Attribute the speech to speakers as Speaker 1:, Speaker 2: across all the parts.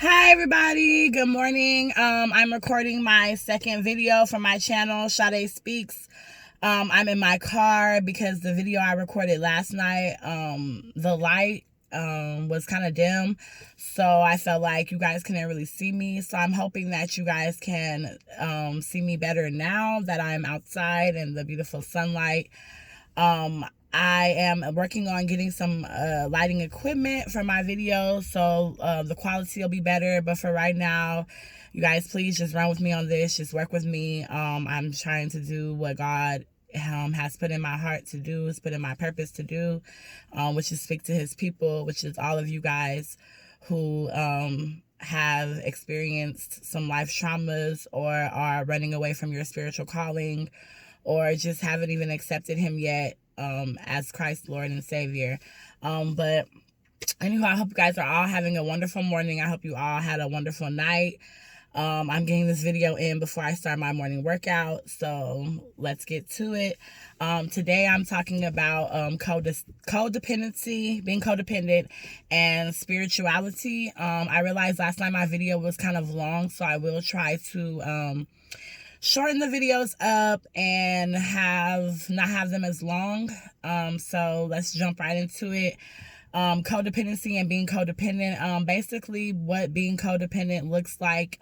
Speaker 1: Hi everybody, good morning. I'm recording my second video for my channel, Sade Speaks. I'm in my car because the video I recorded last night, the light was kind of dim, so I felt like you guys couldn't really see me. So I'm hoping that you guys can see me better now that I'm outside in the beautiful sunlight. I am working on getting some lighting equipment for my videos, so the quality will be better. But for right now, you guys, please just run with me on this. Just work with me. I'm trying to do what God has put in my heart to do, has put in my purpose to do, which is speak to his people, which is all of you guys who have experienced some life traumas or are running away from your spiritual calling, or just haven't even accepted him yet as Christ, Lord and Savior. But anyhow, I hope you guys are all having a wonderful morning. I hope you all had a wonderful night. I'm getting this video in before I start my morning workout, so let's get to it. Today I'm talking about codependency, being codependent, and spirituality. I realized last night my video was kind of long, so I will try to shorten the videos up and not have them as long. So let's jump right into it. Codependency and being codependent. Basically what being codependent looks like.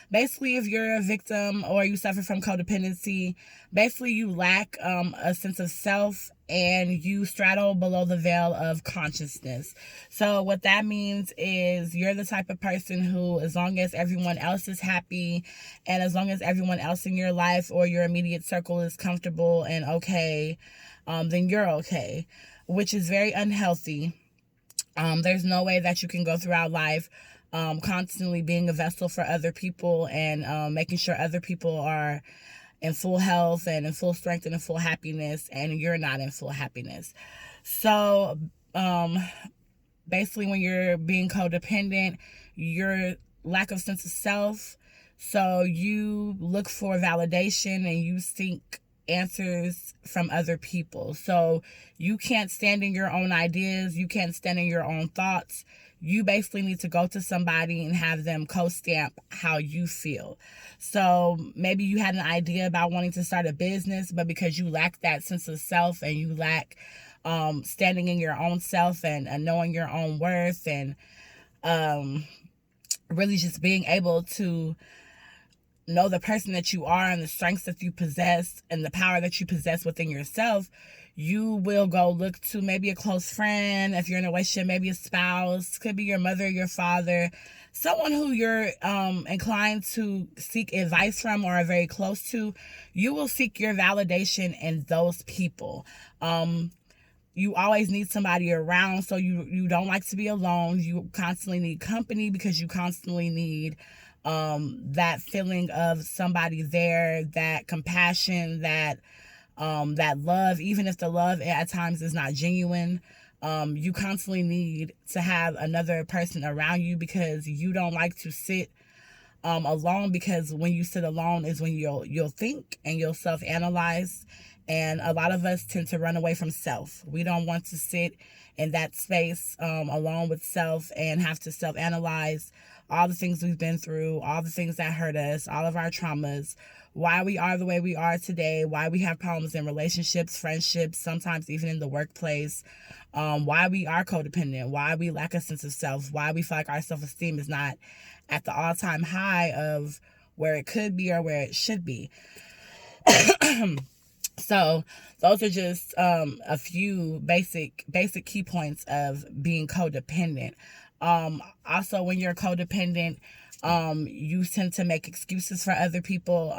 Speaker 1: Basically, if you're a victim or you suffer from codependency, basically you lack a sense of self and you straddle below the veil of consciousness. So what that means is you're the type of person who, as long as everyone else is happy and as long as everyone else in your life or your immediate circle is comfortable and okay, then you're okay, which is very unhealthy. There's no way that you can go throughout life constantly being a vessel for other people and making sure other people are in full health and in full strength and in full happiness, and you're not in full happiness. So basically when you're being codependent, your lack of sense of self, so you look for validation and you seek answers from other people. So you can't stand in your own ideas, you can't stand in your own thoughts. You basically need to go to somebody and have them co-stamp how you feel. So maybe you had an idea about wanting to start a business, but because you lack that sense of self and you lack standing in your own self and knowing your own worth and really just being able to know the person that you are and the strengths that you possess and the power that you possess within yourself, you will go look to maybe a close friend. If you're in a relationship, maybe a spouse, could be your mother, your father, someone who you're inclined to seek advice from or are very close to. You will seek your validation in those people. You always need somebody around, so you don't like to be alone. You constantly need company because you constantly need that feeling of somebody there, that compassion, that love, even if the love at times is not genuine. You constantly need to have another person around you because you don't like to sit alone, because when you sit alone is when you'll think and you'll self-analyze. And a lot of us tend to run away from self. We don't want to sit in that space alone with self and have to self-analyze all the things we've been through, all the things that hurt us, all of our traumas, why we are the way we are today, why we have problems in relationships, friendships, sometimes even in the workplace, why we are codependent, why we lack a sense of self, why we feel like our self-esteem is not at the all-time high of where it could be or where it should be. So those are just a few basic key points of being codependent. Also, when you're codependent, you tend to make excuses for other people.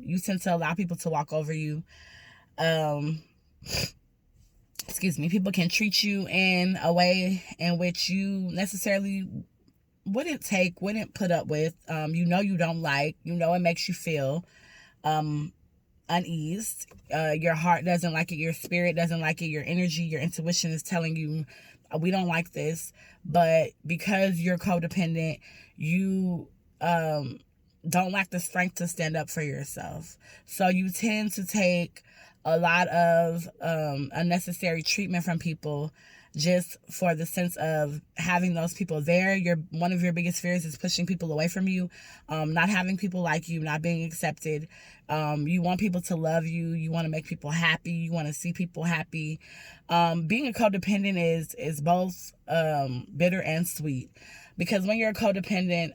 Speaker 1: You tend to allow people to walk over you. Excuse me. People can treat you in a way in which you necessarily wouldn't put up with. You don't like, it makes you feel uneased. Your heart doesn't like it, your spirit doesn't like it, your energy, your intuition is telling you, we don't like this. But because you're codependent, you don't lack the strength to stand up for yourself. So you tend to take a lot of unnecessary treatment from people just for the sense of having those people there. One of your biggest fears is pushing people away from you, not having people like you, not being accepted. You want people to love you. You want to make people happy. You want to see people happy. Being a codependent is both bitter and sweet. Because when you're a codependent,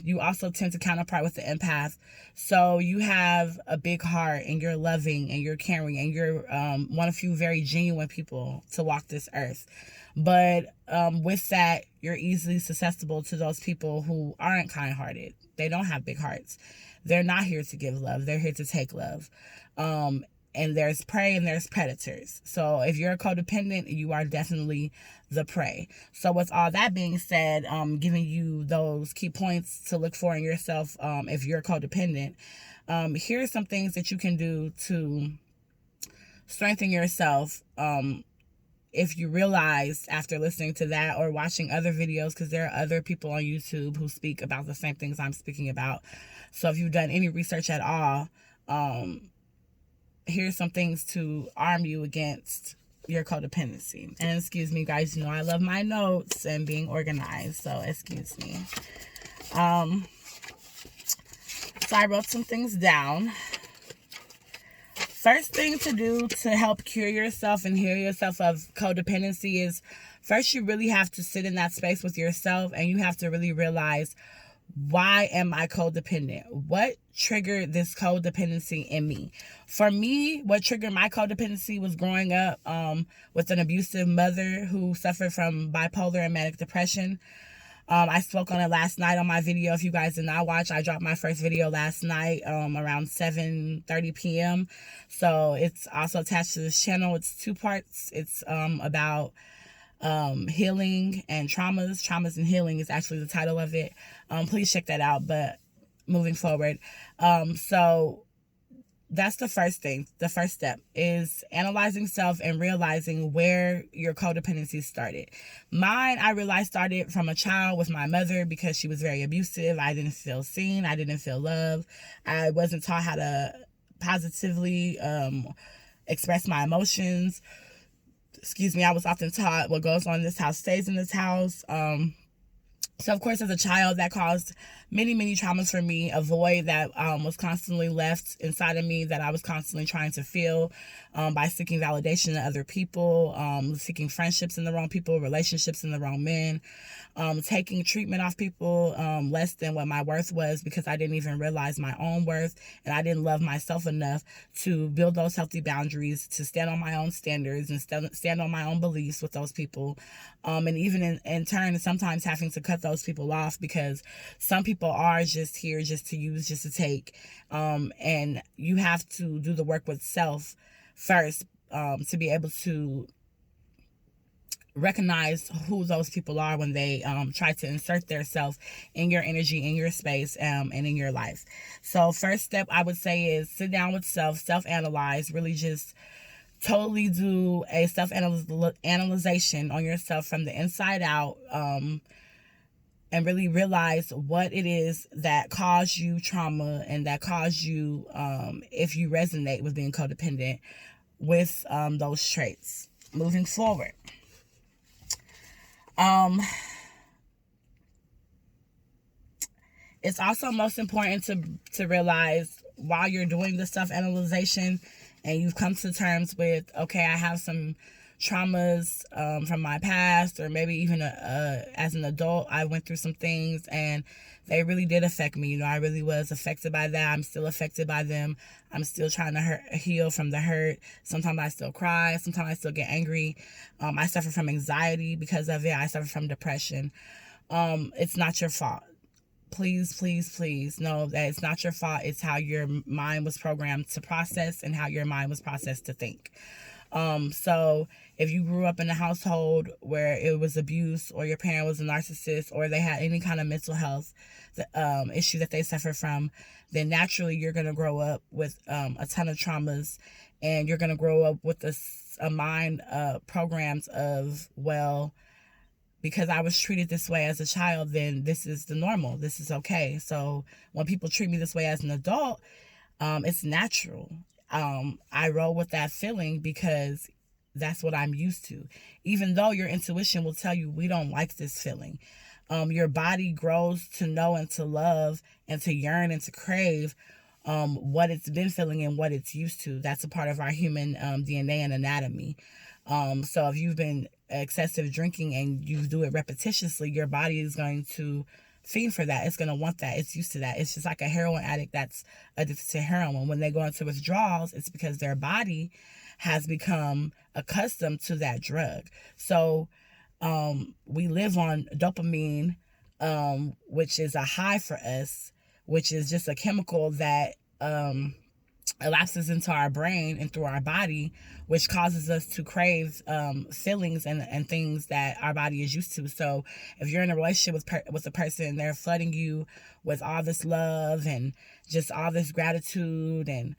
Speaker 1: you also tend to counterpart with the empath. So you have a big heart, and you're loving, and you're caring, and you're one of few very genuine people to walk this earth. But with that, you're easily susceptible to those people who aren't kind-hearted. They don't have big hearts. They're not here to give love. They're here to take love. And there's prey and there's predators. So if you're a codependent, you are definitely the prey. So with all that being said, giving you those key points to look for in yourself, if you're codependent, here are some things that you can do to strengthen yourself. If you realize after listening to that or watching other videos, because there are other people on YouTube who speak about the same things I'm speaking about. So if you've done any research at all, here's some things to arm you against your codependency. And excuse me, guys, you know I love my notes and being organized, so excuse me. So I wrote some things down. First thing to do to help cure yourself and heal yourself of codependency is, first you really have to sit in that space with yourself, and you have to really realize, why am I codependent? What triggered this codependency in me? For me, what triggered my codependency was growing up with an abusive mother who suffered from bipolar and manic depression. I spoke on it last night on my video. If you guys did not watch, I dropped my first video last night around 7:30 p.m. So it's also attached to this channel. It's 2 parts. It's about healing and traumas and healing is actually the title of it. Please check that out. But moving forward, so that's the first thing. The first step is analyzing self and realizing where your codependency started. Mine, I realized, started from a child with my mother because she was very abusive. I didn't feel seen. I didn't feel loved. I wasn't taught how to positively express my emotions. Excuse me, I was often taught what goes on in this house stays in this house. So, of course, as a child, that caused many, many traumas for me. A void that was constantly left inside of me that I was constantly trying to fill by seeking validation in other people, seeking friendships in the wrong people, relationships in the wrong men, taking treatment off people less than what my worth was because I didn't even realize my own worth, and I didn't love myself enough to build those healthy boundaries, to stand on my own standards and stand on my own beliefs with those people. And even in turn, sometimes having to cut those people off because some people are just here just to use, just to take. And you have to do the work with self first to be able to recognize who those people are when they try to insert their self in your energy, in your space, and in your life. So first step I would say is sit down with self-analyze, really just totally do a self-analyzation on yourself from the inside out, and really realize what it is that caused you trauma and that caused you, if you resonate with being codependent, with those traits. Moving forward. It's also most important to realize while you're doing the self-analyzation and you've come to terms with, okay, I have some traumas from my past, or maybe even as an adult, I went through some things and they really did affect me. You know, I really was affected by that. I'm still affected by them. I'm still trying to heal from the hurt. Sometimes I still cry. Sometimes I still get angry. I suffer from anxiety because of it. I suffer from depression. It's not your fault. Please, please, please know that it's not your fault. It's how your mind was programmed to process and how your mind was processed to think. So if you grew up in a household where it was abuse, or your parent was a narcissist, or they had any kind of mental health issue that they suffer from, then naturally you're going to grow up with a ton of traumas, and you're going to grow up with a mind programs of, well, because I was treated this way as a child, then this is the normal. This is okay. So when people treat me this way as an adult, it's natural. I roll with that feeling because that's what I'm used to. Even though your intuition will tell you we don't like this feeling. Your body grows to know and to love and to yearn and to crave what it's been feeling and what it's used to. That's a part of our human DNA and anatomy. So if you've been excessive drinking and you do it repetitiously, your body is going to feed for that. It's going to want that. It's used to that. It's just like a heroin addict that's addicted to heroin. When they go into withdrawals, it's because their body has become accustomed to that drug. So we live on dopamine, which is a high for us, which is just a chemical that elapses into our brain and through our body, which causes us to crave feelings and things that our body is used to. So if you're in a relationship with a person, they're flooding you with all this love and just all this gratitude and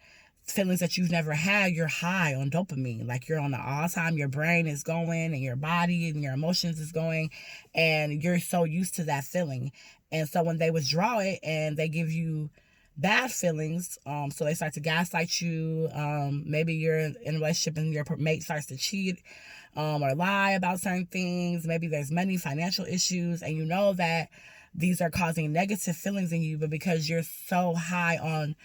Speaker 1: feelings that you've never had, you're high on dopamine. Like you're on the all time, your brain is going and your body and your emotions is going, and you're so used to that feeling. And so when they withdraw it and they give you bad feelings, so they start to gaslight you, maybe you're in a relationship and your mate starts to cheat or lie about certain things, maybe there's money, financial issues, and you know that these are causing negative feelings in you, but because you're so high on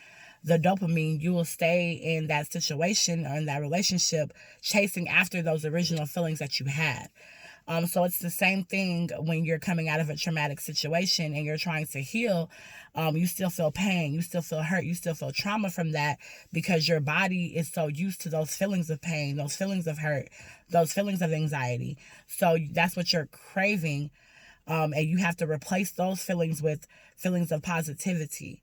Speaker 1: the dopamine, you will stay in that situation or in that relationship chasing after those original feelings that you had. So it's the same thing when you're coming out of a traumatic situation and you're trying to heal. You still feel pain, you still feel hurt, you still feel trauma from that because your body is so used to those feelings of pain, those feelings of hurt, those feelings of anxiety. So that's what you're craving. And you have to replace those feelings with feelings of positivity,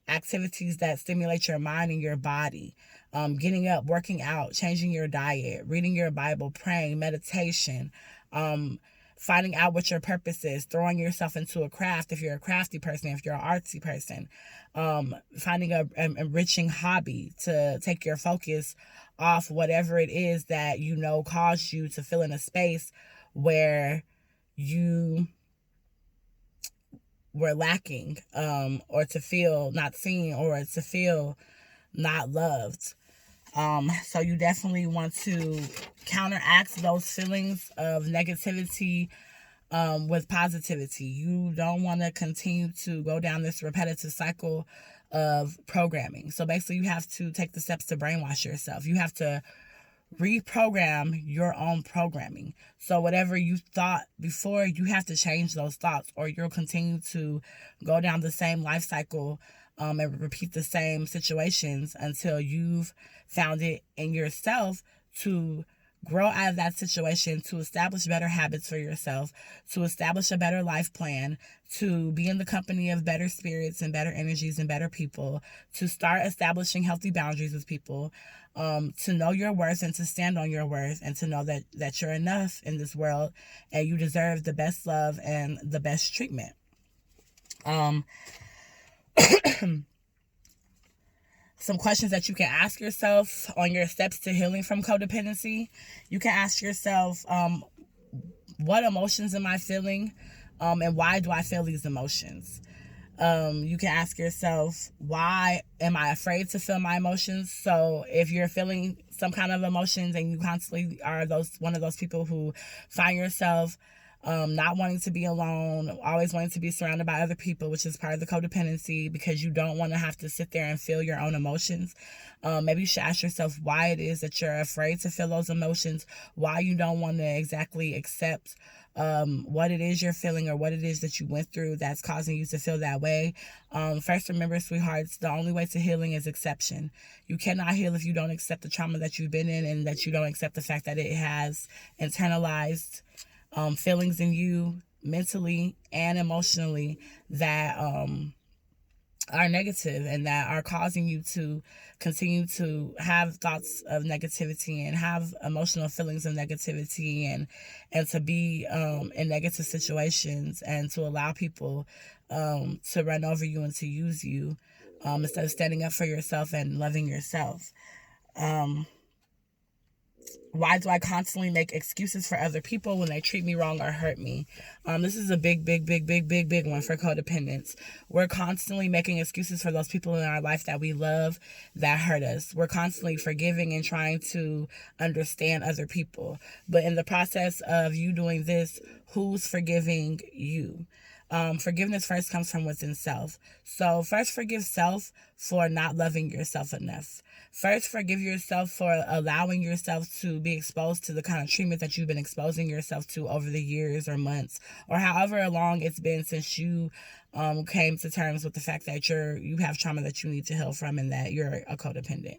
Speaker 1: activities that stimulate your mind and your body, getting up, working out, changing your diet, reading your Bible, praying, meditation, finding out what your purpose is, throwing yourself into a craft if you're a crafty person, if you're an artsy person, finding an enriching hobby to take your focus off whatever it is that you know caused you to feel in a space where you were lacking, or to feel not seen, or to feel not loved. So you definitely want to counteract those feelings of negativity with positivity. You don't want to continue to go down this repetitive cycle of programming. So basically you have to take the steps to brainwash yourself. You have to reprogram your own programming. So whatever you thought before, you have to change those thoughts, or you'll continue to go down the same life cycle and repeat the same situations until you've found it in yourself to grow out of that situation, to establish better habits for yourself, to establish a better life plan, to be in the company of better spirits and better energies and better people, to start establishing healthy boundaries with people, to know your worth and to stand on your worth, and to know that you're enough in this world and you deserve the best love and the best treatment. Some questions that you can ask yourself on your steps to healing from codependency. You can ask yourself, what emotions am I feeling? And why do I feel these emotions? You can ask yourself, why am I afraid to feel my emotions? So if you're feeling some kind of emotions and you constantly are one of those people who find yourself not wanting to be alone, always wanting to be surrounded by other people, which is part of the codependency, because you don't want to have to sit there and feel your own emotions. Maybe you should ask yourself why it is that you're afraid to feel those emotions, why you don't want to exactly accept what it is you're feeling, or what it is that you went through that's causing you to feel that way. First, remember, sweethearts, the only way to healing is exception. You cannot heal if you don't accept the trauma that you've been in, and that you don't accept the fact that it has internalized feelings in you mentally and emotionally that are negative and that are causing you to continue to have thoughts of negativity and have emotional feelings of negativity, and to be in negative situations, and to allow people to run over you and to use you instead of standing up for yourself and loving yourself. Why do I constantly make excuses for other people when they treat me wrong or hurt me? This is a big one for codependence. We're constantly making excuses for those people in our life that we love that hurt us. We're constantly forgiving and trying to understand other people. But in the process of you doing this, who's forgiving you? Forgiveness first comes from within self. So first forgive self for not loving yourself enough. First forgive yourself for allowing yourself to be exposed to the kind of treatment that you've been exposing yourself to over the years or months or however long it's been since you came to terms with the fact that you have trauma that you need to heal from and that you're a codependent.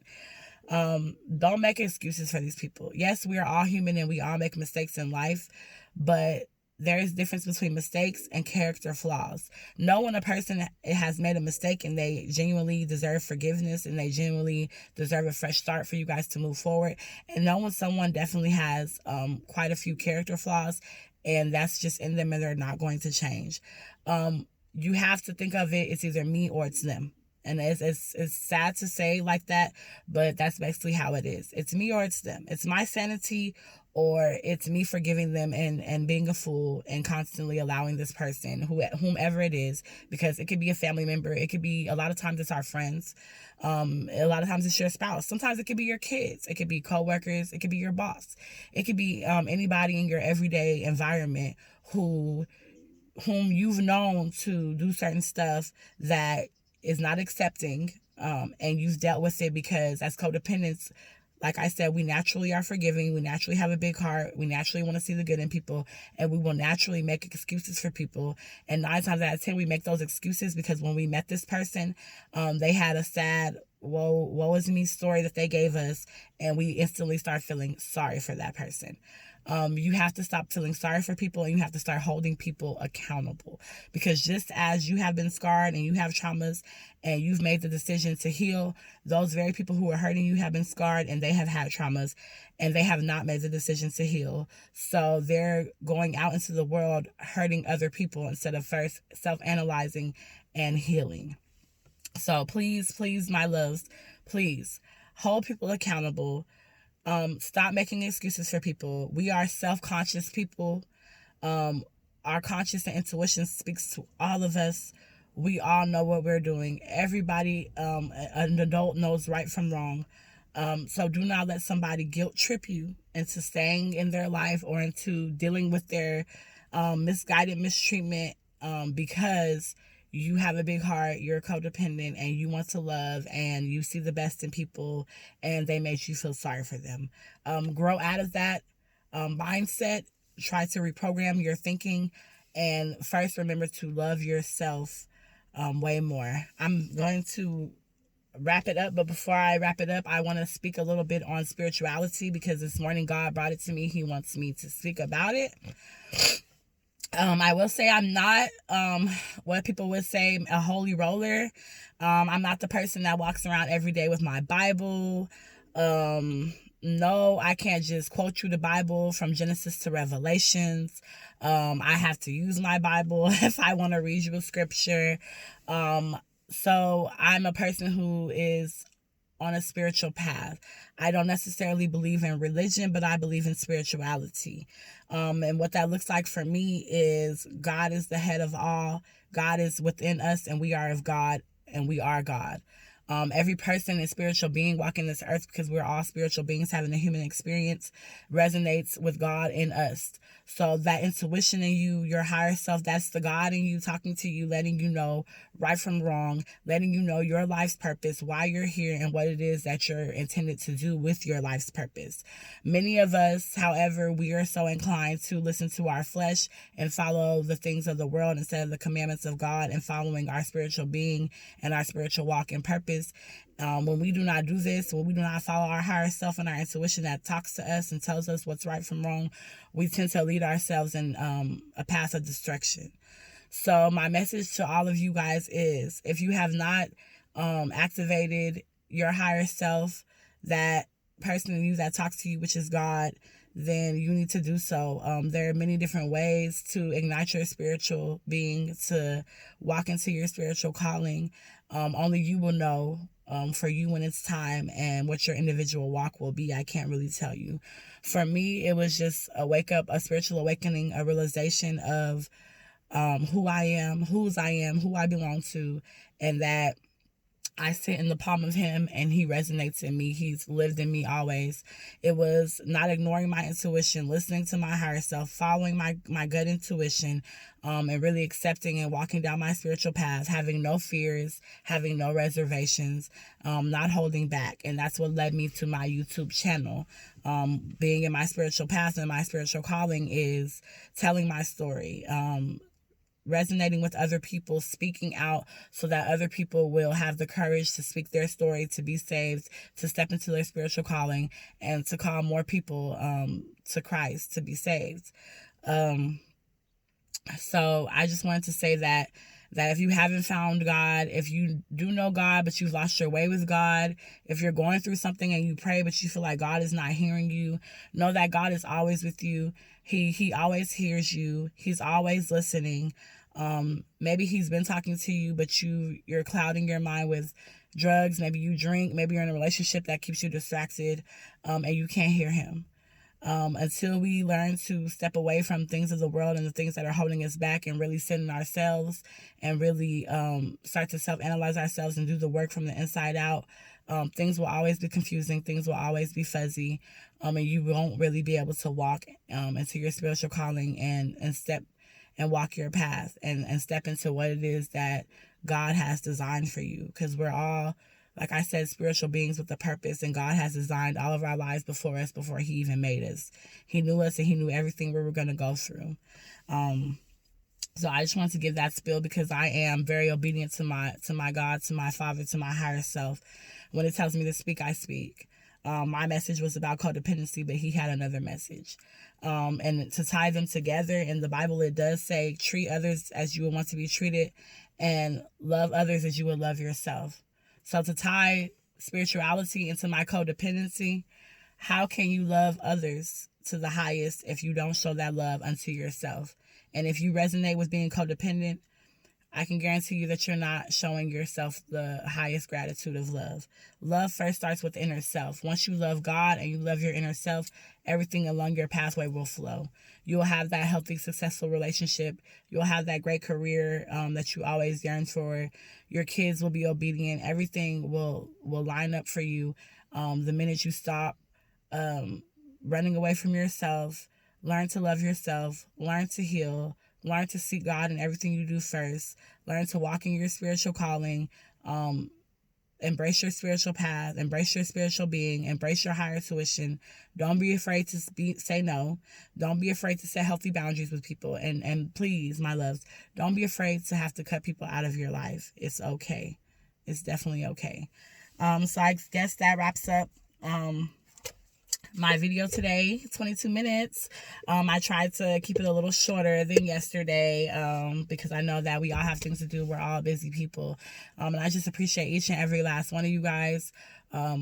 Speaker 1: Don't make excuses for these people. Yes, we are all human and we all make mistakes in life, but there is difference between mistakes and character flaws. Know when a person has made a mistake and they genuinely deserve forgiveness and they genuinely deserve a fresh start for you guys to move forward. And know when someone definitely has quite a few character flaws and that's just in them and they're not going to change. You have to think of it, it's either me or it's them. And it's sad to say like that, but that's basically how it is. It's me or it's them. It's my sanity or it's me forgiving them and being a fool and constantly allowing this person, whomever it is, because it could be a family member. It could be, a lot of times it's our friends. A lot of times it's your spouse. Sometimes it could be your kids. It could be coworkers. It could be your boss. It could be anybody in your everyday environment whom you've known to do certain stuff that is not accepting, and you've dealt with it because as codependents, like I said, we naturally are forgiving, we naturally have a big heart, we naturally want to see the good in people, and we will naturally make excuses for people. And 9 times out of 10, we make those excuses because when we met this person, they had a sad, woe is me story that they gave us, and we instantly start feeling sorry for that person. You have to stop feeling sorry for people and you have to start holding people accountable, because just as you have been scarred and you have traumas and you've made the decision to heal, those very people who are hurting you have been scarred and they have had traumas and they have not made the decision to heal. So they're going out into the world hurting other people instead of first self-analyzing and healing. So please, my loves, please hold people accountable. Stop making excuses for people. We are self-conscious people. Our conscious and intuition speaks to all of us. We all know what we're doing. Everybody, an adult knows right from wrong. So do not let somebody guilt trip you into staying in their life or into dealing with their misguided mistreatment because you have a big heart, you're codependent, and you want to love, and you see the best in people, and they made you feel sorry for them. Grow out of that mindset. Try to reprogram your thinking, and first remember to love yourself way more. I'm going to wrap it up, but before I wrap it up, I want to speak a little bit on spirituality because this morning God brought it to me. He wants me to speak about it. I will say I'm not what people would say a holy roller. I'm not the person that walks around every day with my Bible. No, I can't just quote you the Bible from Genesis to Revelations. I have to use my Bible if I want to read you a scripture. So I'm a person who is on a spiritual path. I don't necessarily believe in religion, but I believe in spirituality. And what that looks like for me is God is the head of all. God is within us and we are of God and we are God. Every person and spiritual being walking this earth, because we're all spiritual beings having a human experience, resonates with God in us. So that intuition in you, your higher self, that's the God in you talking to you, letting you know right from wrong, letting you know your life's purpose, why you're here, and what it is that you're intended to do with your life's purpose. Many of us, however, we are so inclined to listen to our flesh and follow the things of the world instead of the commandments of God and following our spiritual being and our spiritual walk and purpose. When we do not do this, when we do not follow our higher self and our intuition that talks to us and tells us what's right from wrong, we tend to lead ourselves in a path of destruction. So my message to all of you guys is, if you have not activated your higher self, that person in you that talks to you, which is God, then you need to do so. There are many different ways to ignite your spiritual being, to walk into your spiritual calling. Only you will know for you when it's time, and what your individual walk will be, I can't really tell you. For me, it was just a spiritual awakening, a realization of who I am, whose I am, who I belong to, and that I sit in the palm of him and he resonates in me. He's lived in me always. It was not ignoring my intuition, listening to my higher self, following my gut intuition, and really accepting and walking down my spiritual path, having no fears, having no reservations, not holding back. And that's what led me to my YouTube channel. Being in my spiritual path and my spiritual calling is telling my story, resonating with other people, speaking out so that other people will have the courage to speak their story, to be saved, to step into their spiritual calling, and to call more people to Christ to be saved. So I just wanted to say that if you haven't found God, if you do know God but you've lost your way with God, if you're going through something and you pray but you feel like God is not hearing you, know that God is always with you. He always hears you. He's always listening. Maybe he's been talking to you, but you're clouding your mind with drugs. Maybe you drink. Maybe you're in a relationship that keeps you distracted, and you can't hear him. Until we learn to step away from things of the world and the things that are holding us back, and really sit in ourselves and really start to self-analyze ourselves and do the work from the inside out, things will always be confusing. Things will always be fuzzy, and you won't really be able to walk into your spiritual calling and step and walk your path and step into what it is that God has designed for you. Because we're all, like I said, spiritual beings with a purpose, and God has designed all of our lives before us, before he even made us. He knew us and he knew everything we were going to go through. So I just wanted to give that spiel because I am very obedient to my God, to my Father, to my higher self. When it tells me to speak, I speak. My message was about codependency, but he had another message. And to tie them together, in the Bible, it does say, treat others as you would want to be treated, and love others as you would love yourself. So to tie spirituality into my codependency, how can you love others to the highest if you don't show that love unto yourself? And if you resonate with being codependent, I can guarantee you that you're not showing yourself the highest gratitude of love. Love first starts with inner self. Once you love God and you love your inner self, everything along your pathway will flow. You'll have that healthy, successful relationship. You'll have that great career that you always yearn for. Your kids will be obedient. Everything will line up for you the minute you stop running away from yourself. Learn to love yourself. Learn to heal. Learn to seek God in everything you do first. Learn to walk in your spiritual calling. Embrace your spiritual path. Embrace your spiritual being. Embrace your higher tuition. Don't be afraid to say no. Don't be afraid to set healthy boundaries with people. And please, my loves, don't be afraid to have to cut people out of your life. It's okay. It's definitely okay. So I guess that wraps up my video today, 22 minutes. I tried to keep it a little shorter than yesterday because I know that we all have things to do. We're all busy people. And I just appreciate each and every last one of you guys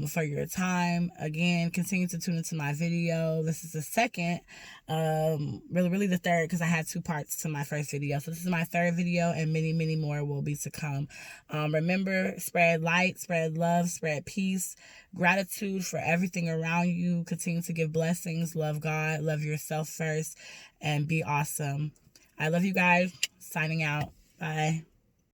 Speaker 1: for your time. Again, continue to tune into my video. This is the second, really the third, because I had two parts to my first video. So this is my third video, and many, many more will be to come. Remember, spread light, spread love, spread peace, gratitude for everything around you. Continue to give blessings. Love God, love yourself first, and be awesome. I love you guys. Signing out. Bye.